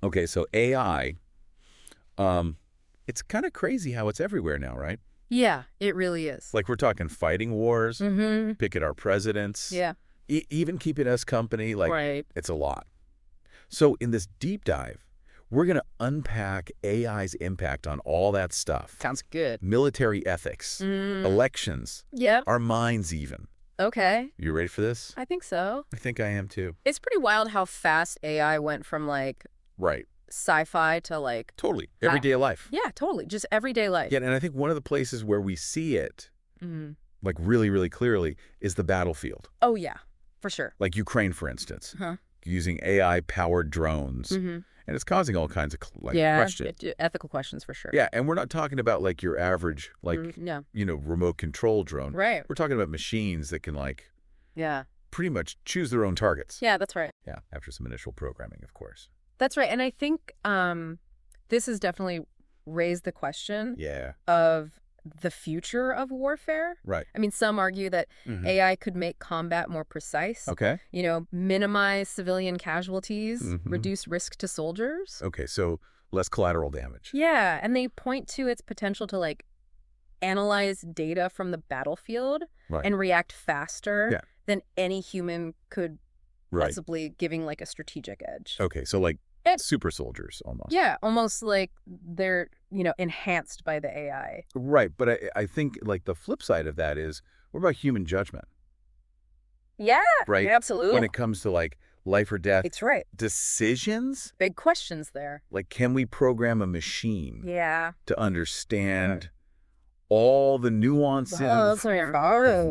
Okay, so AI, it's kind of crazy how it's everywhere now, right? Yeah, it really is. Like we're talking fighting wars, picking our presidents, Yeah. even keeping us company. Like Right. it's a lot. So in this deep dive, we're going to unpack AI's impact on all that stuff. Sounds good. Military ethics, elections, Yep. our minds even. Okay. You ready for this? I think so. I think I am too. It's pretty wild how fast AI went from like Right. sci-fi to like Totally. Everyday life. yeah, totally. Just everyday life. Yeah, and I think one of the places where we see it, like really, really clearly, is the battlefield. Oh yeah, for sure. Like Ukraine, for instance, using AI-powered drones. And it's causing all kinds of questions. Ethical questions for sure. Yeah, and we're not talking about like your average, like, no. remote control drone. Right. We're talking about machines that can Yeah. pretty much choose their own targets. Yeah, that's right. Yeah, after some initial programming, of course. That's right. And I think this has definitely raised the question of the future of warfare. Right. I mean, some argue that AI could make combat more precise. Okay. Minimize civilian casualties, reduce risk to soldiers. Okay, so less collateral damage. Yeah, and they point to its potential to like analyze data from the battlefield and react faster than any human could possibly, giving like a strategic edge. Okay, so like super soldiers almost. Yeah, almost like they're, enhanced by the AI. Right, but I think like the flip side of that is, what about human judgment? Yeah, right? Absolutely. When it comes to like life or death. It's right. Decisions? Big questions there. Like, can we program a machine to understand all the nuances of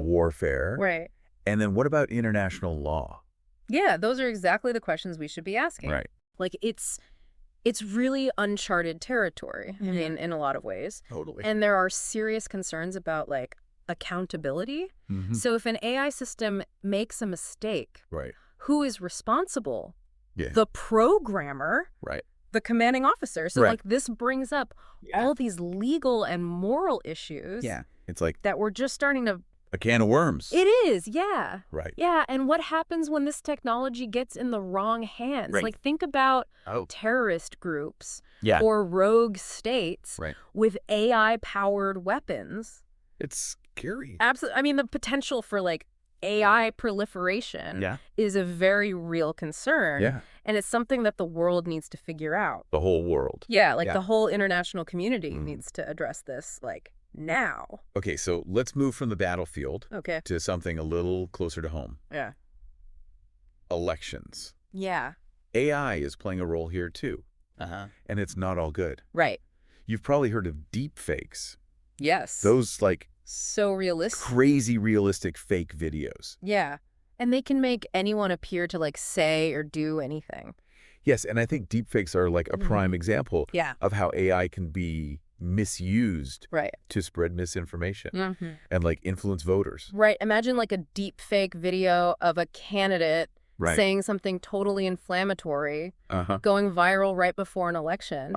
warfare? Right. And then what about international law? Yeah, those are exactly the questions we should be asking. Right. Like, it's really uncharted territory in a lot of ways. Totally. And there are serious concerns about, like, accountability. So if an AI system makes a mistake, who is responsible? Yeah. The programmer, the commanding officer. So, like, this brings up all these legal and moral issues. Yeah. It's like that we're just starting to... a can of worms. It is, yeah. Right. Yeah, and what happens when this technology gets in the wrong hands? Right. Like, think about terrorist groups or rogue states with AI-powered weapons. It's scary. Absolutely. I mean, the potential for, like, AI proliferation is a very real concern. Yeah. And it's something that the world needs to figure out. The whole world. Yeah, like the whole international community needs to address this, like, now. Okay, so let's move from the battlefield to something a little closer to home. Yeah. Elections. Yeah. AI is playing a role here too. And it's not all good. Right. You've probably heard of deep fakes. Yes. Those like so realistic. Crazy realistic fake videos. Yeah. And they can make anyone appear to like say or do anything. Yes, and I think deepfakes are like a prime example of how AI can be misused to spread misinformation and like influence voters. Right. Imagine like a deep fake video of a candidate saying something totally inflammatory, going viral right before an election.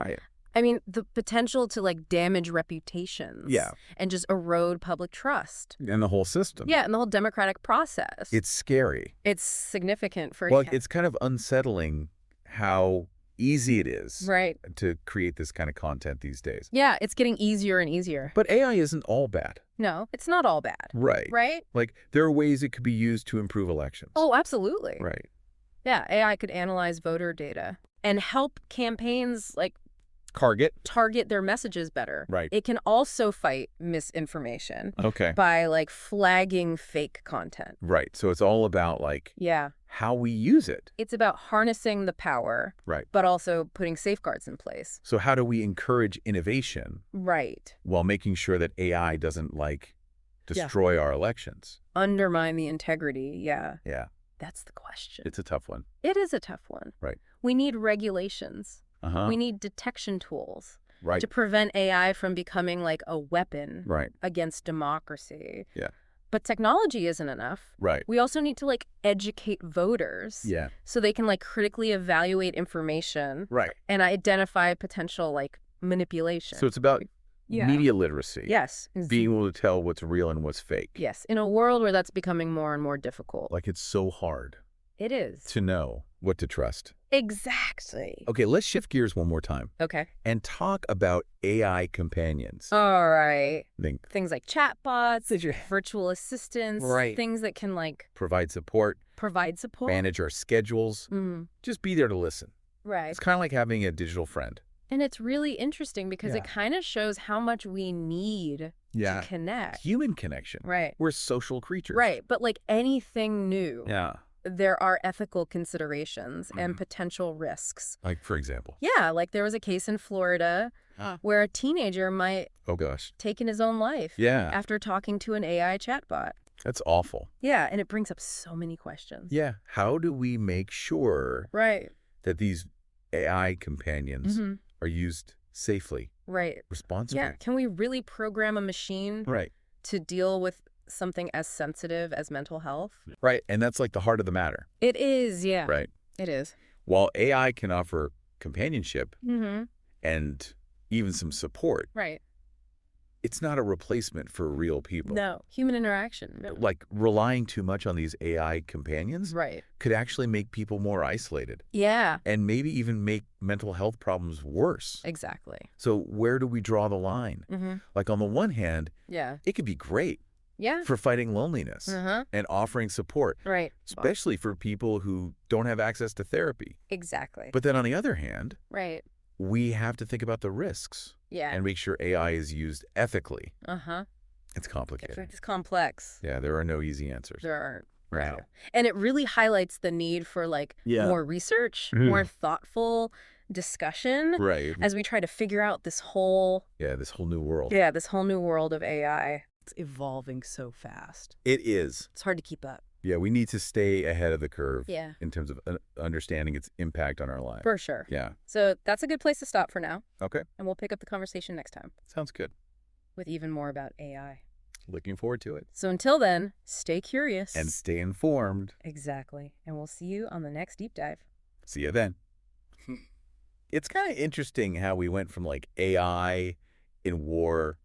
I mean, the potential to like damage reputations and just erode public trust. And the whole system. Yeah, and the whole democratic process. It's scary. It's significant for... Well, it's kind of unsettling how easy it is to create this kind of content these days. Yeah, it's getting easier and easier. But AI isn't all bad. No, it's not all bad. Right. Right? Like, there are ways it could be used to improve elections. Oh, absolutely. Right. Yeah, AI could analyze voter data and help campaigns, like, target their messages better. Right. It can also fight misinformation. Okay. By, like, flagging fake content. Right. So it's all about, like... how we use it. It's about harnessing the power, but also putting safeguards in place. So how do we encourage innovation while making sure that AI doesn't, like, destroy our elections? Undermine the integrity, yeah. That's the question. It's a tough one. It is a tough one. Right. We need regulations. We need detection tools to prevent AI from becoming, like, a weapon against democracy. Yeah. But technology isn't enough. Right. We also need to, like, educate voters. Yeah. So they can, like, critically evaluate information. Right. And identify potential, like, manipulation. So it's about media literacy. Yes. Being able to tell what's real and what's fake. Yes. In a world where that's becoming more and more difficult. Like, it's so hard. It is. To know what to trust. Exactly. Okay, let's shift gears one more time. Okay. And talk about AI companions. All right. Things like chatbots, virtual assistants, things that can provide support, manage our schedules, just be there to listen. Right. It's kind of like having a digital friend. And it's really interesting because it kind of shows how much we need to connect. Human connection. Right. We're social creatures. Right. But like anything new. Yeah. There are ethical considerations and potential risks. Like, for example? Yeah, like there was a case in Florida where a teenager might taken his own life after talking to an AI chatbot. That's awful. Yeah, and it brings up so many questions. Yeah. How do we make sure that these AI companions are used safely? Right. Responsibly? Yeah. Can we really program a machine to deal with something as sensitive as mental health? Right. And that's like the heart of the matter. It is, yeah. Right. It is. While AI can offer companionship and even some support, it's not a replacement for real people. No, human interaction. No. Like relying too much on these AI companions could actually make people more isolated. Yeah. And maybe even make mental health problems worse. Exactly. So where do we draw the line? Like on the one hand, it could be great for fighting loneliness and offering support. Right. Especially for people who don't have access to therapy. Exactly. But then on the other hand, we have to think about the risks. Yeah. And make sure AI is used ethically. It's complicated. It's complex. Yeah, there are no easy answers. There aren't. Right. And it really highlights the need for more research, more thoughtful discussion as we try to figure out this whole this whole new world. Yeah, this whole new world of AI. It's evolving so fast. It is. It's hard to keep up. Yeah, we need to stay ahead of the curve in terms of understanding its impact on our lives. For sure. Yeah. So that's a good place to stop for now. Okay. And we'll pick up the conversation next time. Sounds good. With even more about AI. Looking forward to it. So until then, stay curious. And stay informed. Exactly. And we'll see you on the next deep dive. See you then. It's kind of interesting how we went from like AI in war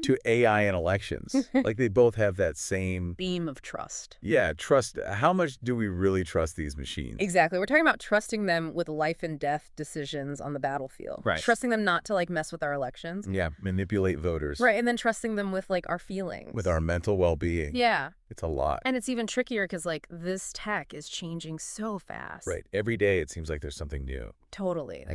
to AI in elections. Like they both have that same beam of trust. Yeah, trust. How much do we really trust these machines? Exactly. We're talking about trusting them with life and death decisions on the battlefield. Right. Trusting them not to mess with our elections. Yeah, manipulate voters. Right, and then trusting them with our feelings. With our mental well-being. Yeah. It's a lot. And it's even trickier because this tech is changing so fast. Right. Every day it seems like there's something new. Totally.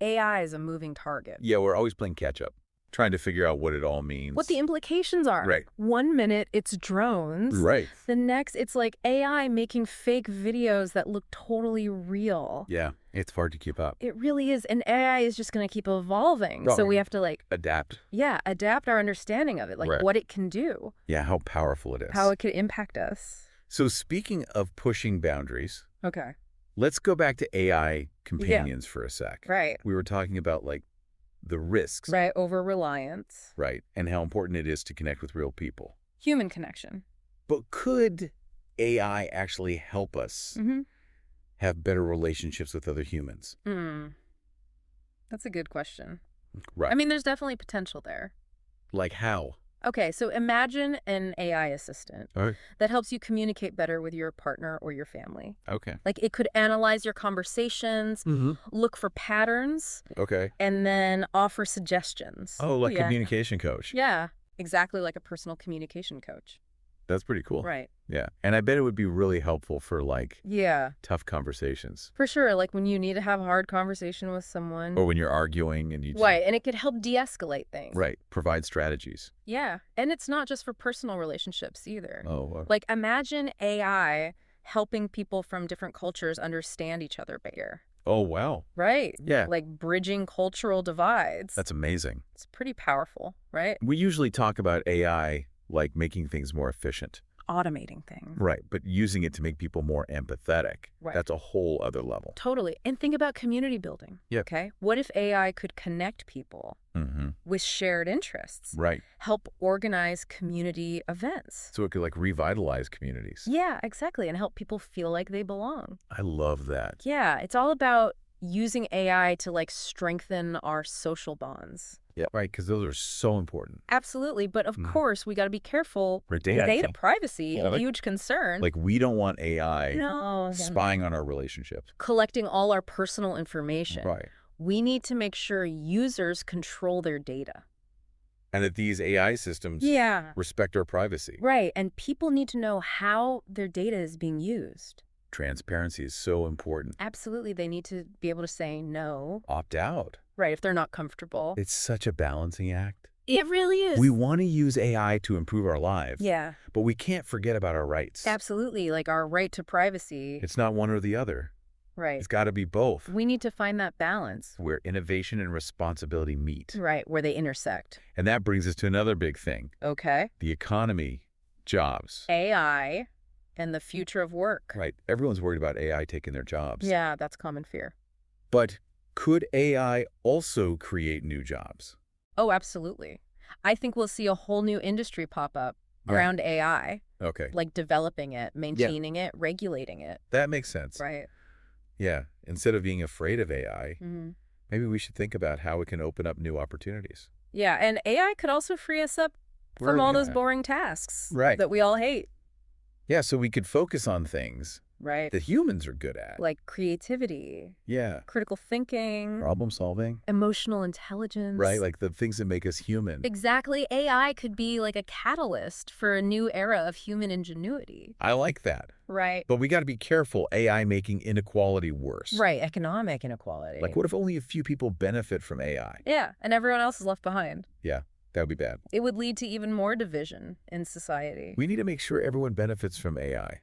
AI is a moving target. Yeah, we're always playing catch up. Trying to figure out what it all means. What the implications are. Right. 1 minute, it's drones. Right. The next, it's AI making fake videos that look totally real. Yeah, it's hard to keep up. It really is. And AI is just going to keep evolving. So we have to adapt. Yeah, adapt our understanding of it. What it can do. Yeah, how powerful it is. How it could impact us. So speaking of pushing boundaries. Okay. Let's go back to AI companions for a sec. Right. We were talking about the risks. Right, over-reliance. Right, and how important it is to connect with real people. Human connection. But could AI actually help us have better relationships with other humans? That's a good question. Right. I mean, there's definitely potential there. Like how? Okay, so imagine an AI assistant that helps you communicate better with your partner or your family. Okay. It could analyze your conversations, look for patterns, and then offer suggestions. Oh, like a communication coach. Yeah, exactly like a personal communication coach. That's pretty cool. Right. Yeah. And I bet it would be really helpful for tough conversations. For sure. When you need to have a hard conversation with someone. Or when you're arguing and you just... Right. And it could help de-escalate things. Right. Provide strategies. Yeah. And it's not just for personal relationships either. Oh. Imagine AI helping people from different cultures understand each other better. Oh, wow. Right. Yeah. Bridging cultural divides. That's amazing. It's pretty powerful, right? We usually talk about AI making things more efficient. Automating things. Right, but using it to make people more empathetic. Right. That's a whole other level. Totally. And think about community building. Yeah. Okay? What if AI could connect people with shared interests? Right. Help organize community events. So it could revitalize communities. Yeah, exactly. And help people feel like they belong. I love that. Yeah, it's all about using AI to like strengthen our social bonds. Yeah, right, because those are so important. Absolutely, but of course we got to be careful. Data privacy, a huge concern. Like we don't want AI spying on our relationships. Collecting all our personal information. Right. We need to make sure users control their data. And that these AI systems respect our privacy. Right, and people need to know how their data is being used. Transparency is so important. Absolutely, they need to be able to say no. Opt out. Right, if they're not comfortable. It's such a balancing act. It really is. We want to use AI to improve our lives. Yeah. But we can't forget about our rights. Absolutely, like our right to privacy. It's not one or the other. Right. It's got to be both. We need to find that balance. Where innovation and responsibility meet. Right, where they intersect. And that brings us to another big thing. Okay. The economy, jobs. AI and the future of work. Right. Everyone's worried about AI taking their jobs. Yeah, that's common fear. But could AI also create new jobs? Oh, absolutely. I think we'll see a whole new industry pop up around AI. Okay. Like developing it, maintaining it, regulating it. That makes sense. Right. Yeah. Instead of being afraid of AI, maybe we should think about how it can open up new opportunities. Yeah, and AI could also free us up from all those boring tasks that we all hate. Yeah, so we could focus on things that humans are good at. Like creativity. Yeah. Critical thinking. Problem solving. Emotional intelligence. Right, like the things that make us human. Exactly. AI could be like a catalyst for a new era of human ingenuity. I like that. Right. But we got to be careful AI making inequality worse. Right, economic inequality. Like what if only a few people benefit from AI? Yeah, and everyone else is left behind. Yeah. That would be bad. It would lead to even more division in society. We need to make sure everyone benefits from AI.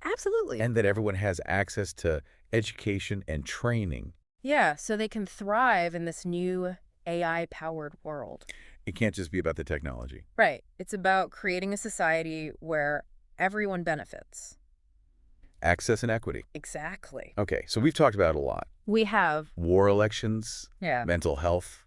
Absolutely. And that everyone has access to education and training. Yeah, so they can thrive in this new AI-powered world. It can't just be about the technology. Right. It's about creating a society where everyone benefits. Access and equity. Exactly. Okay, so we've talked about it a lot. We have. War elections. Yeah. Mental health.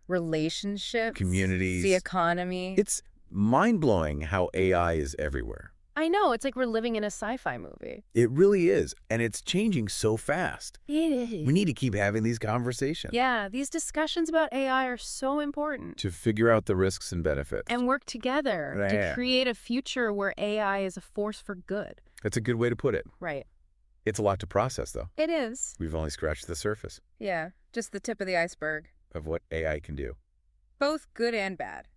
Relationships, communities, the economy. It's mind-blowing how AI is everywhere. I know. It's like we're living in a sci-fi movie. It really is. And it's changing so fast. It is. We need to keep having these conversations. Yeah, these discussions about AI are so important. To figure out the risks and benefits. And work together to create a future where AI is a force for good. That's a good way to put it. Right. It's a lot to process, though. It is. We've only scratched the surface. Yeah, just the tip of the iceberg. Of what AI can do. Both good and bad.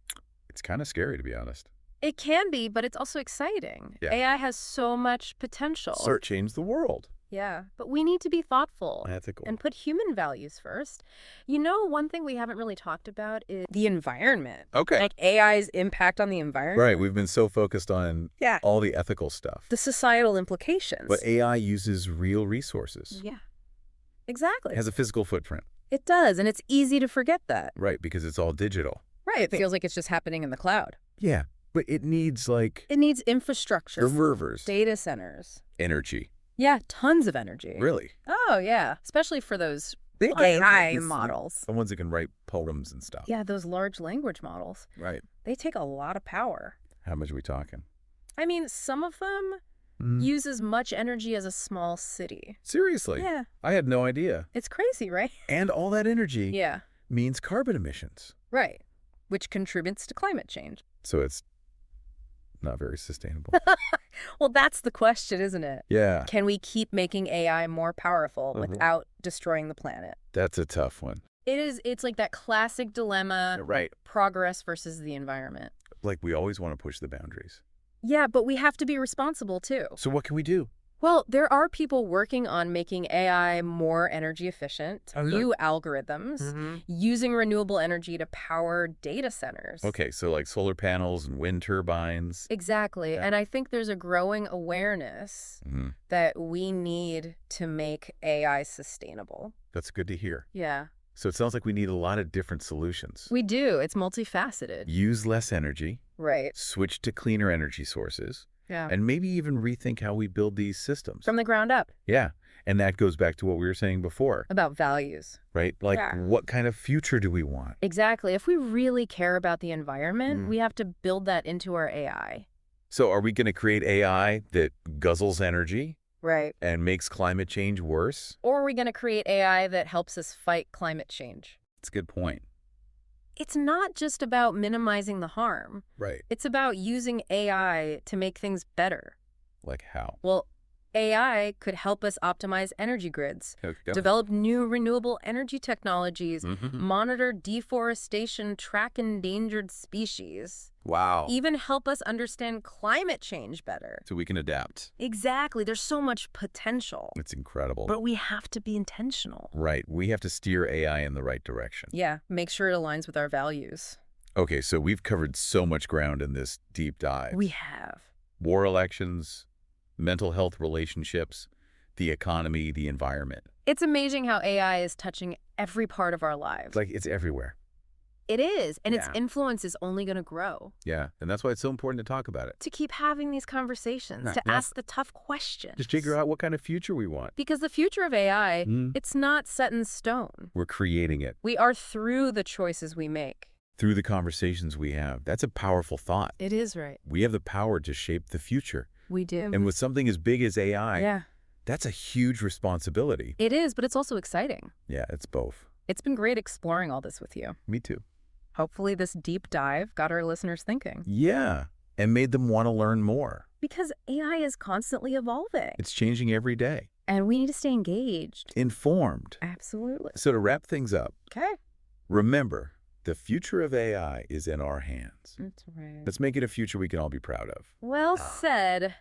It's kind of scary, to be honest. It can be, but it's also exciting. Yeah. AI has so much potential. So change the world. Yeah, but we need to be thoughtful. Ethical. And put human values first. You know, one thing we haven't really talked about is the environment. Okay. Like AI's impact on the environment. Right, we've been so focused on all the ethical stuff. The societal implications. But AI uses real resources. Yeah, exactly. It has a physical footprint. It does, and it's easy to forget that. Right, because it's all digital. Right, it feels like it's just happening in the cloud. Yeah, but it needs It needs infrastructure. Servers. Data centers. Energy. Yeah, tons of energy. Really? Oh, yeah, especially for those AI models. The ones that can write poems and stuff. Yeah, those large language models. Right. They take a lot of power. How much are we talking? I mean, some of them use as much energy as a small city. Seriously? Yeah. I had no idea. It's crazy, right? And all that energy means carbon emissions. Right, which contributes to climate change. So it's not very sustainable. Well, that's the question, isn't it? Yeah. Can we keep making AI more powerful without destroying the planet? That's a tough one. It is. It's like that classic dilemma. Right. Progress versus the environment. Like we always want to push the boundaries. Yeah, but we have to be responsible, too. So what can we do? Well, there are people working on making AI more energy efficient, new algorithms, using renewable energy to power data centers. Okay, so like solar panels and wind turbines. Exactly. Yeah. And I think there's a growing awareness that we need to make AI sustainable. That's good to hear. Yeah. So it sounds like we need a lot of different solutions. We do. It's multifaceted. Use less energy. Right. Switch to cleaner energy sources. Yeah. And maybe even rethink how we build these systems. From the ground up. Yeah. And that goes back to what we were saying before. About values. Right? Like, what kind of future do we want? Exactly. If we really care about the environment, we have to build that into our AI. So are we going to create AI that guzzles energy? Right. And makes climate change worse? Or are we going to create AI that helps us fight climate change? That's a good point. It's not just about minimizing the harm. Right. It's about using AI to make things better. Like how? Well, AI could help us optimize energy grids, develop new renewable energy technologies, monitor deforestation, track endangered species. Wow. Even help us understand climate change better. So we can adapt. Exactly. There's so much potential. It's incredible. But we have to be intentional. Right. We have to steer AI in the right direction. Yeah. Make sure it aligns with our values. Okay, so we've covered so much ground in this deep dive. We have. War elections, mental health relationships, the economy, the environment. It's amazing how AI is touching every part of our lives. Like, it's everywhere. It is, and its influence is only going to grow. Yeah, and that's why it's so important to talk about it. To keep having these conversations, to ask the tough questions. Just figure out what kind of future we want. Because the future of AI, it's not set in stone. We're creating it. We are through the choices we make. Through the conversations we have. That's a powerful thought. It is, right. We have the power to shape the future. We do. And with something as big as AI, that's a huge responsibility. It is, but it's also exciting. Yeah, it's both. It's been great exploring all this with you. Me too. Hopefully this deep dive got our listeners thinking. Yeah, and made them want to learn more. Because AI is constantly evolving. It's changing every day. And we need to stay engaged. Informed. Absolutely. So to wrap things up, remember, the future of AI is in our hands. That's right. Let's make it a future we can all be proud of. Well said.